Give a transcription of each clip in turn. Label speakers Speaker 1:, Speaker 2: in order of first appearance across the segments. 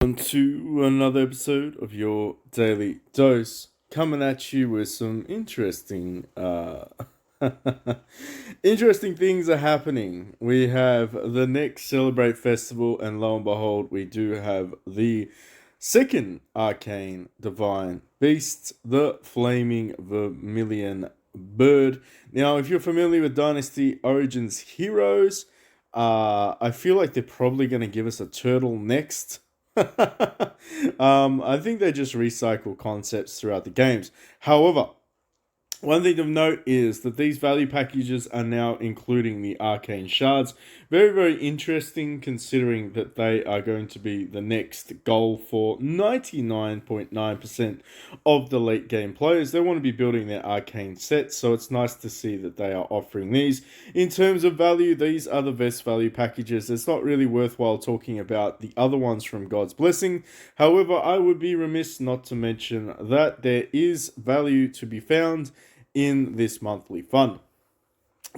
Speaker 1: To another episode of your daily dose, coming at you with some interesting things are happening. We have the next Celebrate Festival, and lo and behold, we do have the second arcane divine beast, the flaming Vermilion Bird. Now, if you're familiar with Dynasty Origins heroes, I feel like they're probably going to give us a turtle next. I think they just recycle concepts throughout the games. However, one thing of note is that these value packages are now including the arcane shards. Very, very interesting considering that they are going to be the next goal for 99.9% of the late game players. They want to be building their arcane sets, so it's nice to see that they are offering these. In terms of value, these are the best value packages. It's not really worthwhile talking about the other ones from God's Blessing. However, I would be remiss not to mention that there is value to be found in this monthly fund.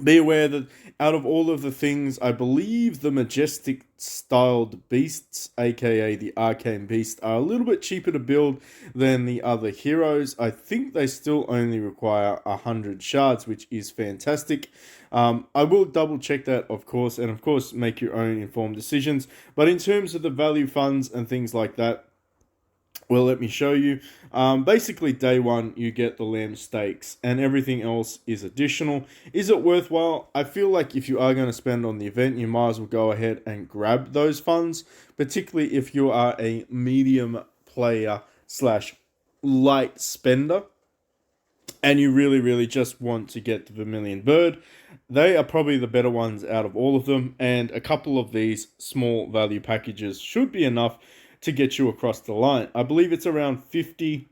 Speaker 1: Be aware that out of all of the things, I believe the majestic styled beasts, aka the arcane beast, are a little bit cheaper to build than the other heroes. I think they still only require 100 shards, which is fantastic. I will double check that, of course, and of course make your own informed decisions. But in terms of the value funds and things like that, well, let me show you. Basically, day one, you get the lamb steaks, and everything else is additional. Is it worthwhile? I feel like if you are going to spend on the event, you might as well go ahead and grab those funds, particularly if you are a medium player slash light spender, and you really, really just want to get the Vermilion Bird. They are probably the better ones out of all of them, and a couple of these small value packages should be enough to get you across the line. I believe it's around 50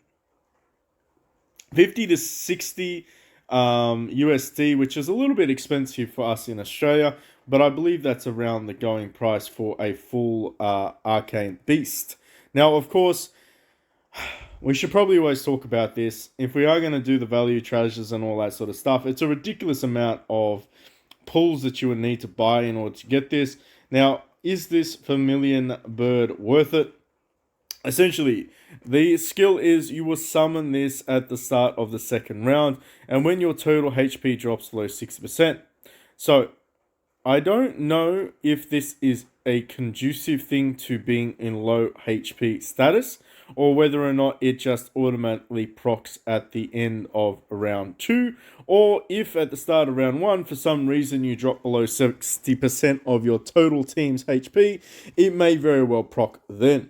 Speaker 1: to 60 USD, which is a little bit expensive for us in Australia, but I believe that's around the going price for a full arcane beast. Now, of course, we should probably always talk about this. If we are going to do the value treasures and all that sort of stuff, it's a ridiculous amount of pulls that you would need to buy in order to get this. Now, is this Vermilion Bird worth it? Essentially, the skill is you will summon this at the start of the second round, and when your total HP drops below 60%. So, I don't know if this is a conducive thing to being in low HP status, or whether or not it just automatically procs at the end of round 2, or if at the start of round 1, for some reason you drop below 60% of your total team's HP, it may very well proc then.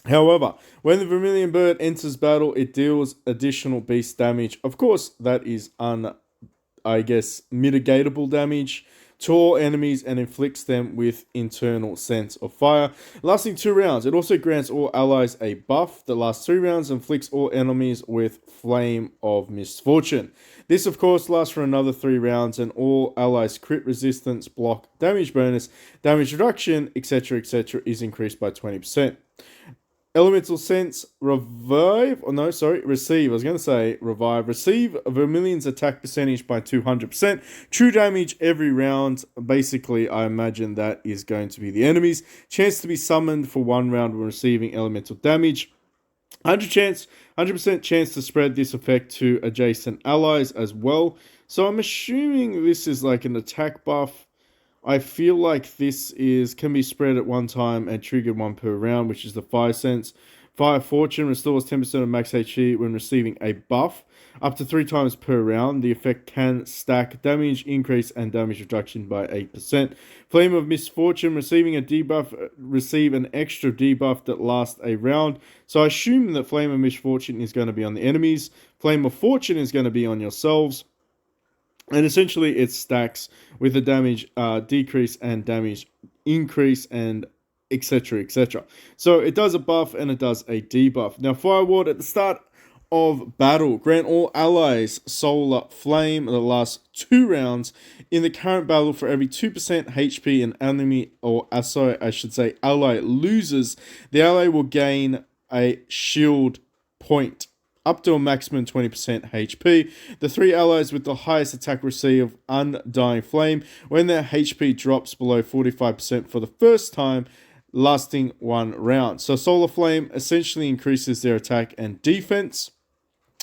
Speaker 1: However, when the Vermilion Bird enters battle, it deals additional beast damage. Of course, that is mitigatable damage to all enemies and inflicts them with internal sense of fire, lasting 2 rounds. It also grants all allies a buff that lasts 3 rounds and inflicts all enemies with Flame of Misfortune. This, of course, lasts for another 3 rounds, and all allies' crit resistance, block, damage bonus, damage reduction, etc., is increased by 20%. Elemental Sense, receive. Receive Vermilion's attack percentage by 200%. True damage every round. Basically, I imagine that is going to be the enemies. Chance to be summoned for 1 round when receiving elemental damage. 100% chance to spread this effect to adjacent allies as well. So I'm assuming this is like an attack buff. I feel like this can be spread at one time and triggered 1 per round, which is the Fire Sense. Fire Fortune restores 10% of max HP when receiving a buff. Up to 3 times per round, the effect can stack damage increase and damage reduction by 8%. Flame of Misfortune, receiving a debuff, receive an extra debuff that lasts a round. So I assume that Flame of Misfortune is going to be on the enemies. Flame of Fortune is going to be on yourselves. And essentially, it stacks with the damage decrease and damage increase and etc. So it does a buff and it does a debuff. Now, Fire Ward at the start of battle, grant all allies Solar Flame that lasts 2 rounds in the current battle for every 2% HP an enemy ally loses. The ally will gain a shield point, up to a maximum 20% HP. The 3 allies with the highest attack receive Undying Flame. When their HP drops below 45% for the first time, lasting 1 round. So Solar Flame essentially increases their attack and defense.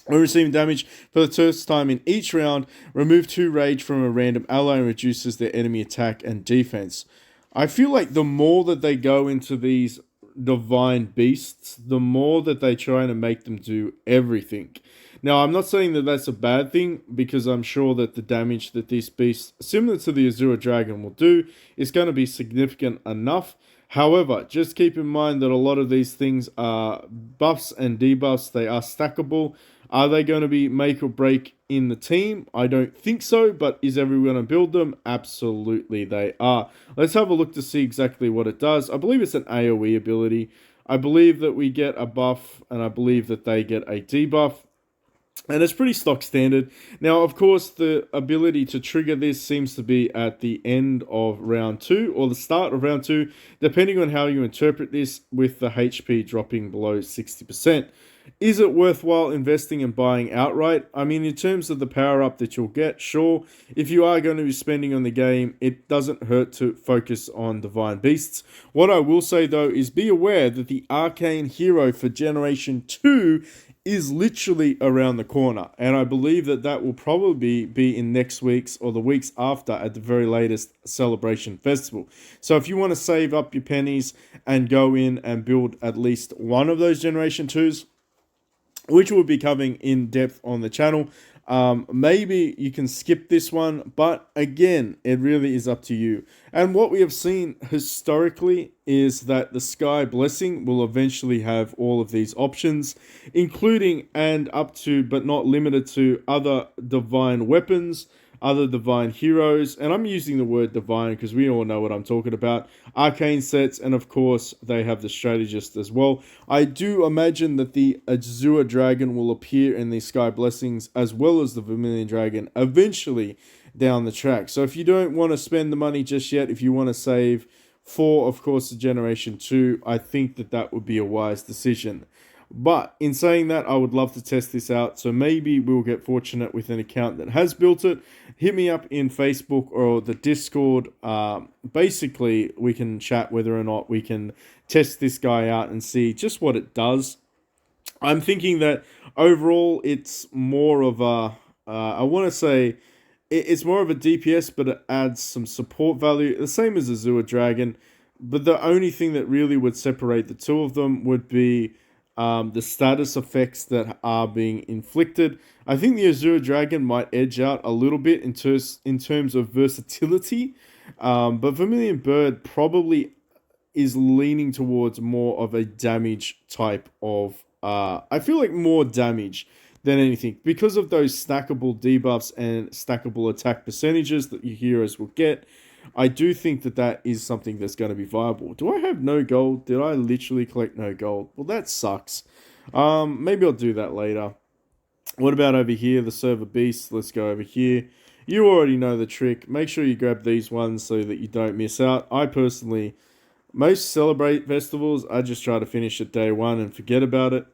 Speaker 1: When receiving damage for the first time in each round, remove 2 rage from a random ally and reduces their enemy attack and defense. I feel like the more that they go into these divine beasts, the more that they try to make them do everything. Now, I'm not saying that that's a bad thing, because I'm sure that the damage that this beast, similar to the Azure Dragon, will do is going to be significant enough. However, just keep in mind that a lot of these things are buffs and debuffs. They are stackable. Are they going to be make or break in the team? I don't think so, but is everyone going to build them? Absolutely they are. Let's have a look to see exactly what it does. I believe it's an AoE ability. I believe that we get a buff, and I believe that they get a debuff. And it's pretty stock standard. Now, of course, the ability to trigger this seems to be at the end of round 2 or the start of round 2, depending on how you interpret this, with the HP dropping below 60%. Is it worthwhile investing and buying outright? I mean, in terms of the power up that you'll get, sure. If you are going to be spending on the game, it doesn't hurt to focus on Divine Beasts. What I will say, though, is be aware that the Arcane Hero for Generation 2 is literally around the corner, and I believe that that will probably be in next week's or the weeks after, at the very latest, Celebration Festival. So if you want to save up your pennies and go in and build at least one of those Generation 2s, which we'll be covering in depth on the channel, maybe you can skip this one, but again, it really is up to you. And what we have seen historically is that the Sky Blessing will eventually have all of these options, including and up to, but not limited to, other divine weapons, other divine heroes, and I'm using the word divine because we all know what I'm talking about, arcane sets, and of course they have the strategist as well. I do imagine that the Azure Dragon will appear in the Sky Blessings, as well as the Vermilion Dragon, eventually down the track. So if you don't want to spend the money just yet, if you want to save for, of course, the Generation 2, I think that that would be a wise decision. But in saying that, I would love to test this out, so maybe we'll get fortunate with an account that has built it. Hit me up in Facebook or the Discord. Basically, we can chat whether or not we can test this guy out and see just what it does. I'm thinking that overall it's more of a, I want to say, it's more of a DPS, but it adds some support value, the same as Azure Dragon. But the only thing that really would separate the two of them would be the status effects that are being inflicted. I think the Azure Dragon might edge out a little bit in terms of versatility, but Vermilion Bird probably is leaning towards more of a damage type of, I feel like more damage than anything, because of those stackable debuffs and stackable attack percentages that your heroes will get. I do think that that is something that's going to be viable. Do I have no gold? Did I literally collect no gold? Well, that sucks. Maybe I'll do that later. What about over here, the server beast? Let's go over here. You already know the trick. Make sure you grab these ones so that you don't miss out. I personally, most celebrate festivals, I just try to finish at day 1 and forget about it.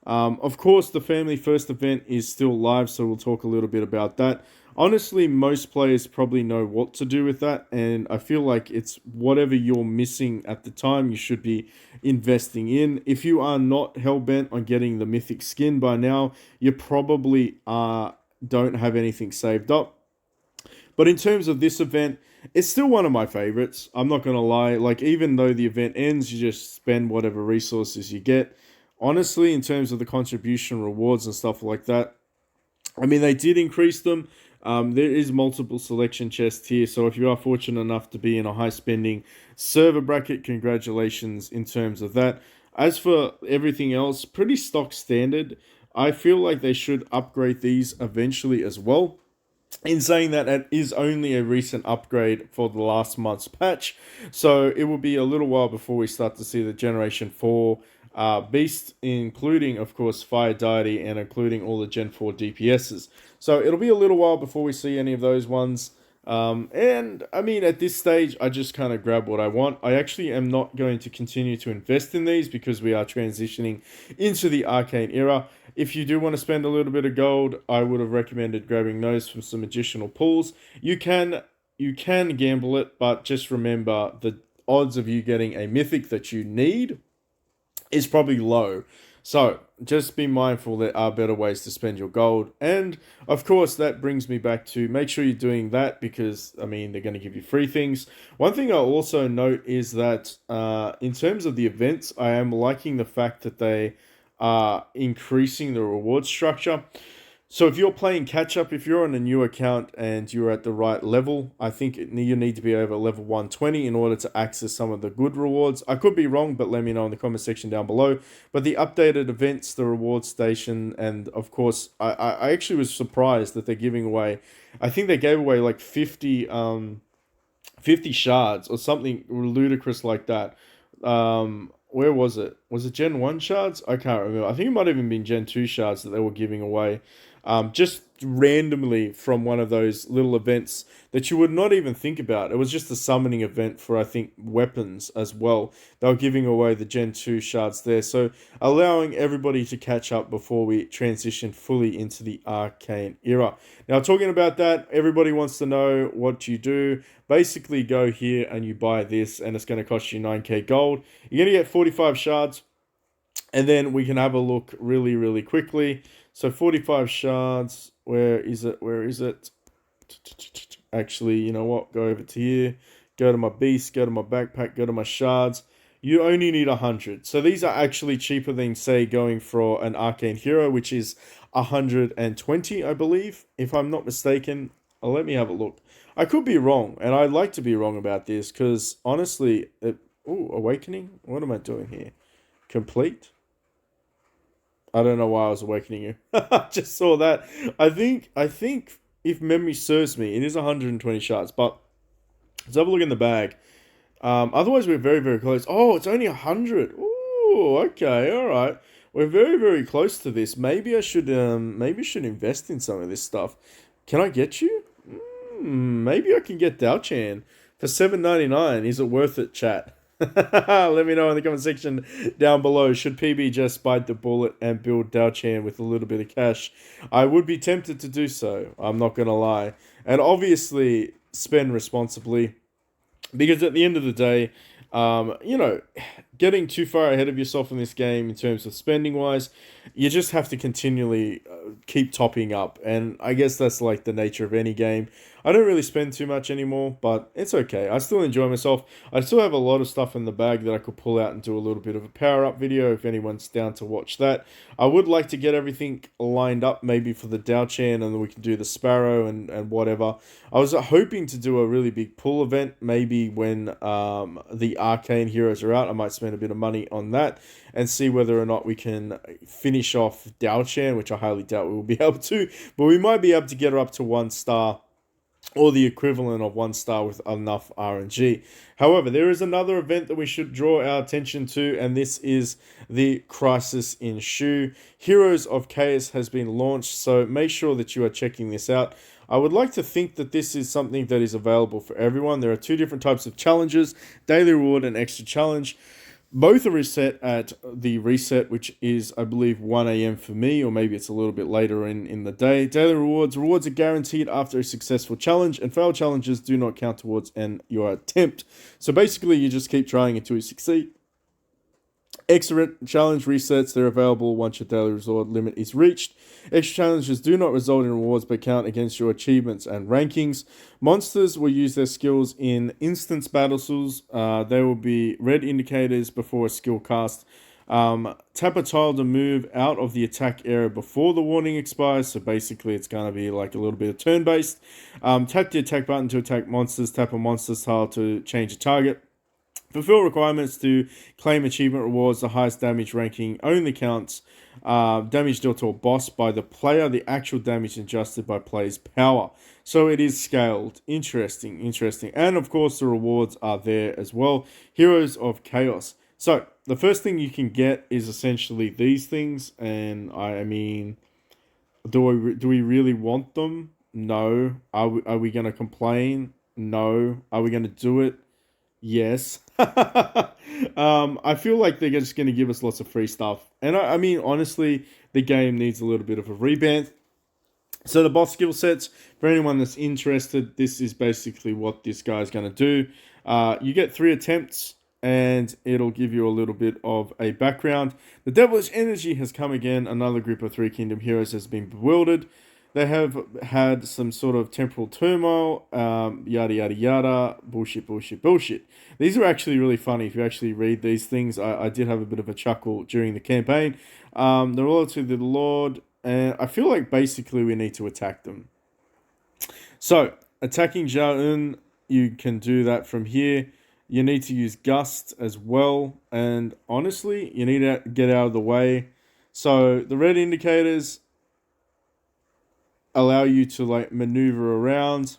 Speaker 1: Of course, the Family First event is still live, so we'll talk a little bit about that. Honestly, most players probably know what to do with that, and I feel like it's whatever you're missing at the time you should be investing in. If you are not hell-bent on getting the mythic skin by now, you probably don't have anything saved up. But in terms of this event, it's still one of my favorites. I'm not going to lie. Like, even though the event ends, you just spend whatever resources you get. Honestly, in terms of the contribution rewards and stuff like that, I mean, they did increase them. There is multiple selection chests here, so if you are fortunate enough to be in a high-spending server bracket, congratulations in terms of that. As for everything else, pretty stock standard. I feel like they should upgrade these eventually as well. In saying that, it is only a recent upgrade for the last month's patch, so it will be a little while before we start to see the Generation 4 beast, including, of course, Fire Deity, and including all the Gen 4 DPSs. So it'll be a little while before we see any of those ones. And, I mean, at this stage, I just kind of grab what I want. I actually am not going to continue to invest in these because we are transitioning into the Arcane era. If you do want to spend a little bit of gold, I would have recommended grabbing those from some additional pools. You can gamble it, but just remember the odds of you getting a mythic that you need is probably low. So just be mindful there are better ways to spend your gold. And of course, that brings me back to make sure you're doing that because, I mean, they're going to give you free things. One thing I'll also note is that in terms of the events, I am liking the fact that they are increasing the reward structure. So if you're playing catch up, if you're on a new account and you're at the right level, I think you need to be over level 120 in order to access some of the good rewards. I could be wrong, but let me know in the comment section down below. But the updated events, the reward station, and of course, I actually was surprised that they're giving away, I think they gave away like 50 shards or something ludicrous like that. Where was it? Was it Gen 1 shards? I can't remember. I think it might have even been Gen 2 shards that they were giving away. Just randomly from one of those little events that you would not even think about. It was just a summoning event for, I think, weapons as well. They were giving away the Gen 2 shards there. So allowing everybody to catch up before we transition fully into the Arcane era. Now, talking about that, everybody wants to know what you do. Basically, go here and you buy this, and it's going to cost you 9k gold. You're going to get 45 shards, and then we can have a look really, really quickly. So 45 shards, where is it? Where is it? Actually, you know what? Go over to here. Go to my beast, go to my backpack, go to my shards. You only need 100. So these are actually cheaper than, say, going for an arcane hero, which is 120, I believe, if I'm not mistaken. Let me have a look. I could be wrong, and I'd like to be wrong about this, because honestly, awakening? What am I doing here? Complete? I don't know why I was awakening you. I just saw that. I think if memory serves me, it is 120 shards, but let's have a look in the bag. Otherwise, we're very, very close. Oh, it's only 100. Ooh, okay, all right. We're very, very close to this. Maybe I should invest in some of this stuff. Can I get you? Maybe I can get Dao-Chan for $7.99. Is it worth it, chat? Let me know in the comment section down below. Should PB just bite the bullet and build Dao-Chan with a little bit of cash? I would be tempted to do so. I'm not going to lie. And obviously, spend responsibly. Because at the end of the day, getting too far ahead of yourself in this game in terms of spending wise, you just have to continually keep topping up. And I guess that's like the nature of any game. I don't really spend too much anymore, but it's okay. I still enjoy myself. I still have a lot of stuff in the bag that I could pull out and do a little bit of a power-up video if anyone's down to watch that. I would like to get everything lined up maybe for the Dao-Chan, and then we can do the Sparrow and whatever. I was hoping to do a really big pull event maybe when the Arcane Heroes are out. I might spend a bit of money on that and see whether or not we can finish off Dao-Chan, which I highly doubt we will be able to. But we might be able to get her up to 1 star, or the equivalent of 1 star with enough RNG. However, there is another event that we should draw our attention to, and this is the Crisis in Shu. Heroes of Chaos has been launched, so make sure that you are checking this out. I would like to think that this is something that is available for everyone. There are 2 different types of challenges, daily reward and extra challenge. Both are reset at the reset, which is, I believe, 1 a.m. for me, or maybe it's a little bit later in the day. Daily rewards. Rewards are guaranteed after a successful challenge, and failed challenges do not count towards your attempt. So basically, you just keep trying until you succeed. Extra challenge resets, they're available once your daily reward limit is reached. Extra challenges do not result in rewards but count against your achievements and rankings. Monsters will use their skills in instance battles. There will be red indicators before a skill cast. Tap a tile to move out of the attack area before the warning expires. So basically it's going to be like a little bit of turn-based. Tap the attack button to attack monsters. Tap a monster's tile to change a target. Fulfill requirements to claim achievement rewards. The highest damage ranking only counts damage dealt to a boss by the player. The actual damage adjusted by player's power. So it is scaled. Interesting. And of course the rewards are there as well. Heroes of Chaos. So the first thing you can get is essentially these things. And I mean, do we really want them? No. Are we going to complain? No. Are we going to do it? Yes. I feel like they're just going to give us lots of free stuff. And I mean, honestly, the game needs a little bit of a revamp. So the boss skill sets, for anyone that's interested, this is basically what this guy's going to do. You get 3 attempts, and it'll give you a little bit of a background. The devilish energy has come again. Another group of 3 kingdom heroes has been bewildered. They have had some sort of temporal turmoil, yada yada yada, bullshit, bullshit, bullshit. These are actually really funny if you actually read these things. I did have a bit of a chuckle during the campaign. The loyalty to the Lord, and I feel like basically we need to attack them. So, attacking Zhao, you can do that from here. You need to use Gust as well, and honestly, you need to get out of the way. So, the red indicators allow you to like maneuver around.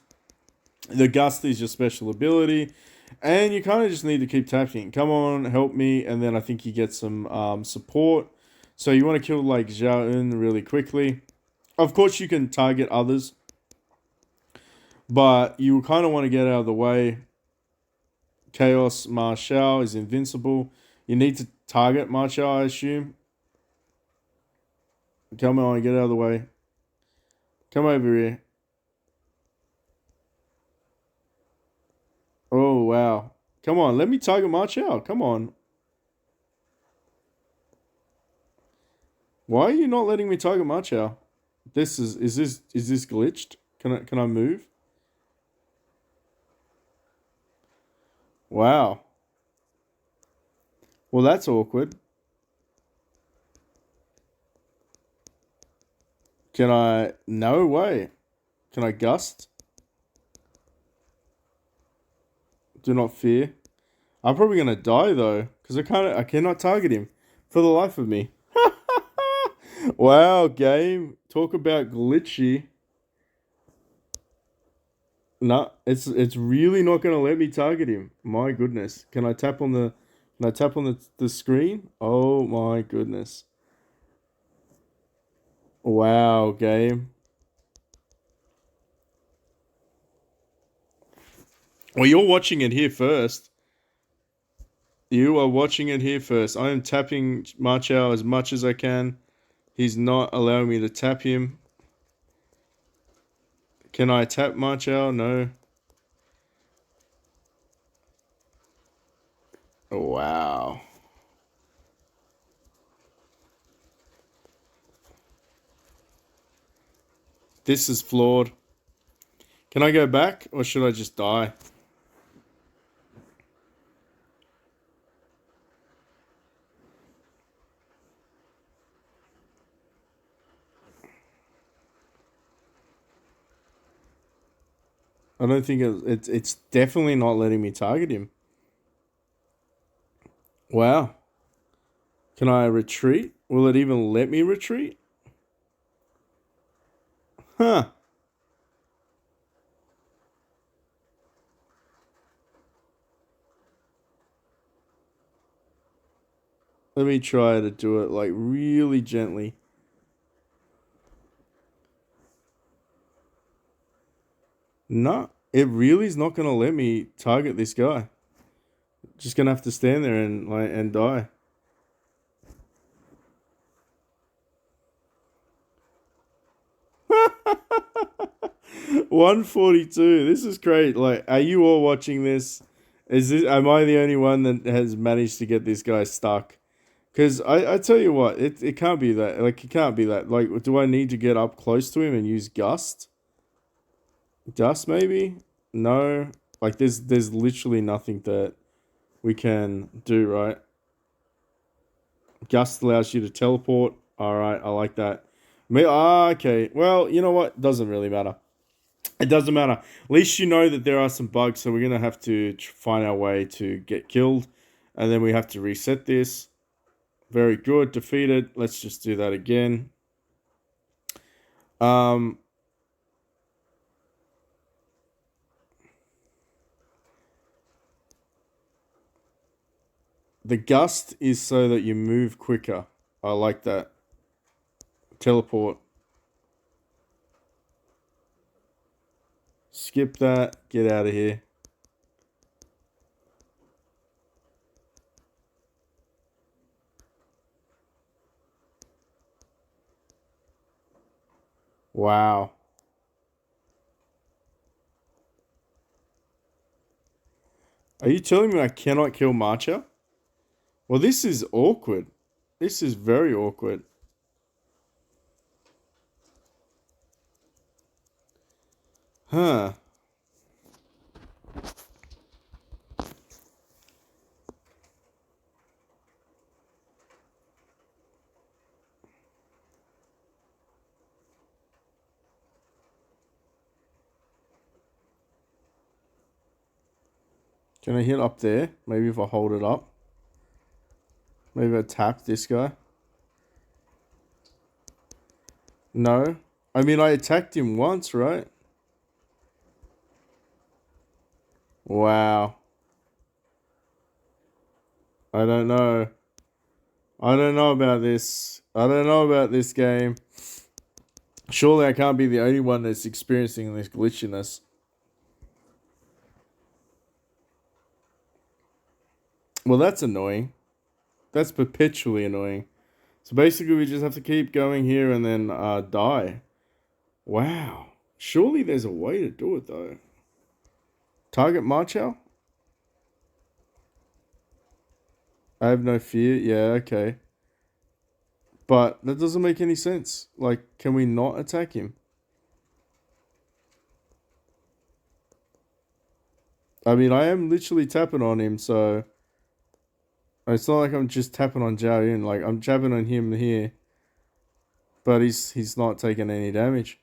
Speaker 1: The Gust is your special ability, and you kind of just need to keep tapping. Come on, help me, and then I think you get some support. So you want to kill like Zhao really quickly. Of course, you can target others, but you kind of want to get out of the way. Chaos Marshall is invincible. You need to target Marshall, I assume. Come on, get out of the way. Come over here. Oh, wow. Come on, let me target Marshall. Come on. Why are you not letting me target Marshall? Is this glitched? Can I move? Wow. Well, that's awkward. Can I? No way. Can I gust? Do not fear. I'm probably gonna die though, because I cannot target him for the life of me. Wow, game. Talk about glitchy. No, it's really not gonna let me target him. My goodness. Can I tap on the screen? Oh my goodness. Wow, game. Well, you're watching it here first. You are watching it here first. I am tapping Matcha as much as I can. He's not allowing me to tap him. Can I tap Matcha? No. Wow. This is flawed. Can I go back or should I just die? I don't think it's definitely not letting me target him. Wow. Can I retreat? Will it even let me retreat? Huh. Let me try to do it like really gently. No, it really is not gonna let me target this guy. Just gonna have to stand there and die. 142. This is great. Like, are you all watching this? Am I the only one that has managed to get this guy stuck? Because I tell you what, it can't be that. Like, it can't be that. Like, do I need to get up close to him and use gust? Dust maybe? No. Like, there's literally nothing that we can do, right? Gust allows you to teleport. All right, I like that. Okay. Well, you know what? Doesn't really matter. It doesn't matter. At least you know that there are some bugs, so we're gonna have to find our way to get killed, and then we have to reset this. Very good. Defeated. Let's just do that again. Um. The gust is so that you move quicker. I like that. Teleport. Skip that. Get out of here. Wow. Are you telling me I cannot kill Matcha? Well, this is awkward. This is very awkward. Huh. Can I hit up there? Maybe if I hold it up. Maybe I tap this guy. No. I mean, I attacked him once, right? Wow. I don't know. I don't know about this. I don't know about this game. Surely I can't be the only one that's experiencing this glitchiness. Well, that's annoying. That's perpetually annoying. So basically, we just have to keep going here and then die. Wow. Surely there's a way to do it, though. Target Marchow? I have no fear. Yeah, okay. But that doesn't make any sense. Like, can we not attack him? I mean, I am literally tapping on him, so it's not like I'm just tapping on Zhao Yun. Like, I'm tapping on him here, but he's not taking any damage.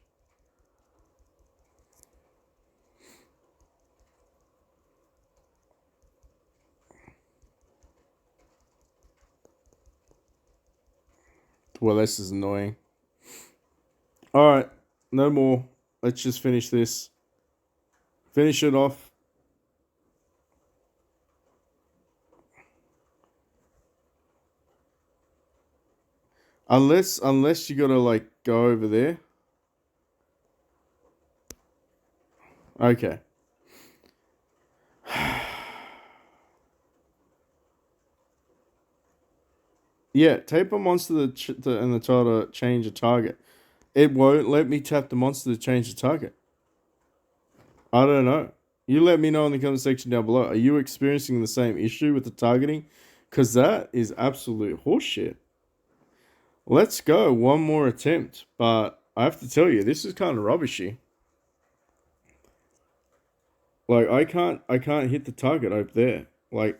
Speaker 1: Well, this is annoying. All right, no more. Let's just finish this. Finish it off. Unless you gotta like go over there. Okay. Yeah, tape a monster and the try to change a target. It won't let me tap the monster to change the target. I don't know. You let me know in the comment section down below. Are you experiencing the same issue with the targeting? Because that is absolute horseshit. Let's go. One more attempt. But I have to tell you, this is kind of rubbishy. Like I can't hit the target over there. Like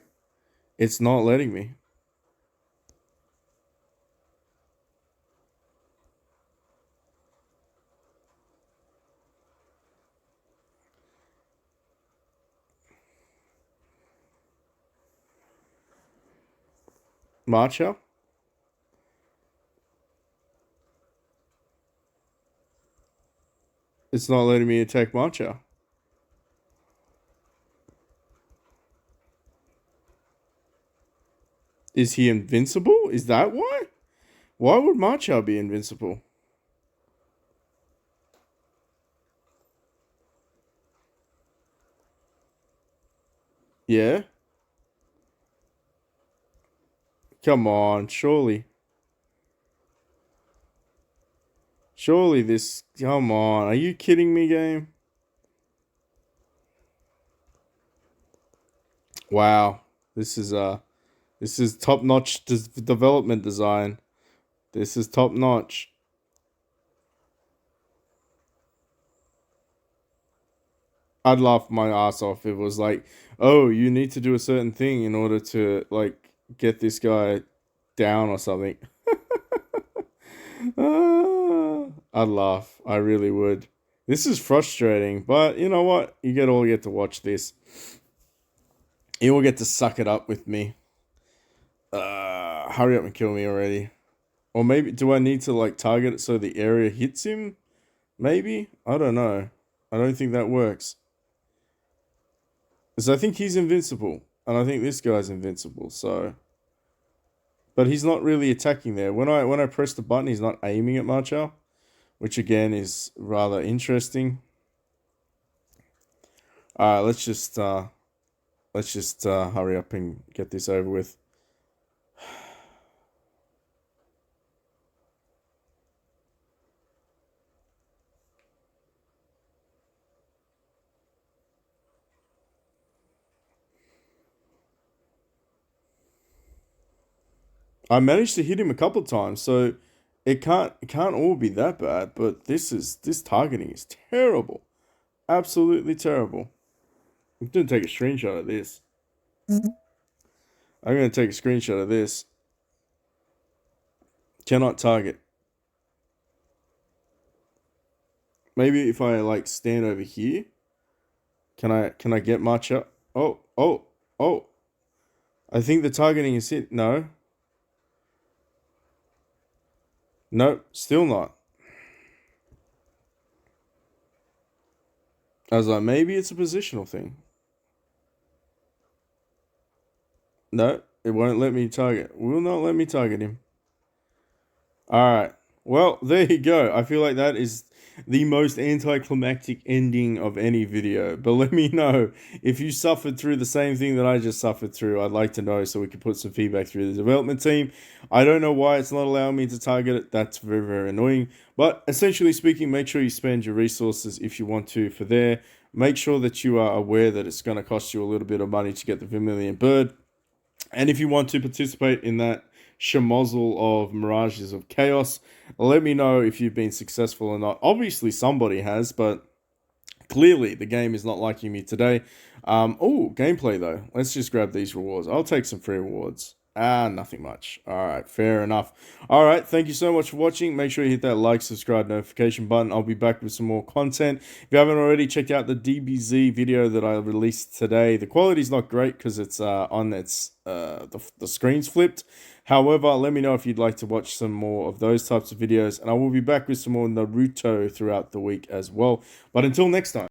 Speaker 1: it's not letting me. Matcha? It's not letting me attack Matcha. Is he invincible? Is that why? Why would Matcha be invincible? Yeah? Come on, surely. Surely this. Come on. Are you kidding me, game? Wow. This is top notch development design. This is top notch. I'd laugh my ass off if it was like, oh, you need to do a certain thing in order to like get this guy down or something. I'd laugh. I really would. This is frustrating, but you know what? You all get to watch this. You all get to suck it up with me. Hurry up and kill me already. Or maybe do I need to like target it so the area hits him? Maybe? I don't know. I don't think that works. Because I think he's invincible. And I think this guy's invincible, so but he's not really attacking there. When I press the button, he's not aiming at Marshall, which again is rather interesting. Alright, let's just hurry up and get this over with. I managed to hit him a couple times, so it can't all be that bad. But this targeting is terrible, absolutely terrible. I'm gonna take a screenshot of this. I'm gonna take a screenshot of this. Cannot target. Maybe if I like stand over here, can I get Matcha? Oh, oh, oh. I think the targeting is hit. No. Nope, still not. I was like, maybe it's a positional thing. No, it won't let me target. Will not let me target him. Alright. Well, there you go. I feel like that is the most anticlimactic ending of any video. But let me know if you suffered through the same thing that I just suffered through. I'd like to know so we can put some feedback through the development team. I don't know why it's not allowing me to target it. That's very, very annoying. But essentially speaking, make sure you spend your resources if you want to for there. Make sure that you are aware that it's going to cost you a little bit of money to get the Vermilion Bird. And if you want to participate in that schmozzle of Mirages of Chaos, let me know if you've been successful or not. Obviously, somebody has, but clearly the game is not liking me today. Oh, gameplay though. Let's just grab these rewards. I'll take some free rewards. Nothing much. All right, fair enough. All right, thank you so much for watching. Make sure you hit that like, subscribe, notification button. I'll be back with some more content. If you haven't already, checked out the DBZ video that I released today. The quality's not great because it's on its the screen's flipped. However, let me know if you'd like to watch some more of those types of videos, and I will be back with some more Naruto throughout the week as well. But until next time.